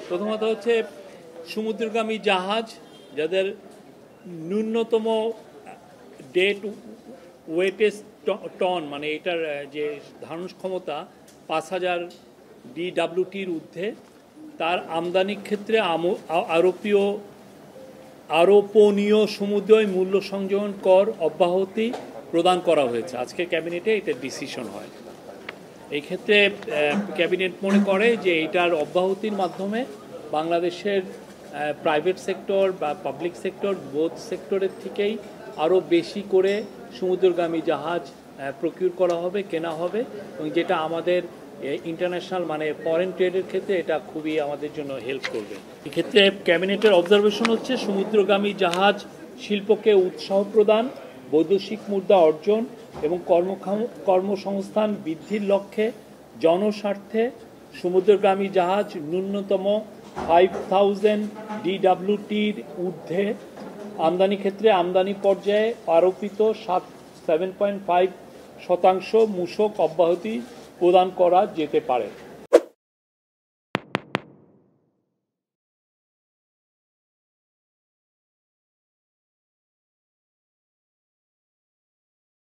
প্রথমত হচ্ছে সমুদ্রগামী জাহাজ যাদের ন্যূনতম ডেট ওয়েটেজ টন মানে এটার যে ধারণ ক্ষমতা 5000 DWTর ঊর্ধ্বে তার আমদানির ক্ষেত্রে আরোপনীয় সমুদ্রয় মূল্য সংযোজন কর অব্যাহতি প্রদান করা হয়েছে। আজকে ক্যাবিনেটে এটা ডিসিশন হয়। এই ক্ষেত্রে ক্যাবিনেট মনে করে যে এটার অব্যাহতির মাধ্যমে বাংলাদেশের প্রাইভেট সেক্টর বা পাবলিক সেক্টর বোথ সেক্টরের থেকেই আরও বেশি করে সমুদ্রগামী জাহাজ প্রকিউর করা হবে, কেনা হবে, এবং যেটা আমাদের ইন্টারন্যাশনাল মানে ফরেন ট্রেডের ক্ষেত্রে এটা খুবই আমাদের জন্য হেল্প করবে। এক্ষেত্রে ক্যাবিনেটের অবজারভেশন হচ্ছে সমুদ্রগামী জাহাজ শিল্পকে উৎসাহ প্রদান, বৈদেশিক মুদ্রা অর্জন এবং কর্মসংস্থান বৃদ্ধির লক্ষ্যে জনস্বার্থে সমুদ্রগামী জাহাজ ন্যূনতম 5000 DWTর ঊর্ধ্বে আমদানি ক্ষেত্রে আমদানি পর্যায়ে আরোপিত 7.5% মূসক অব্যাহতি প্রদান করা যেতে পারে।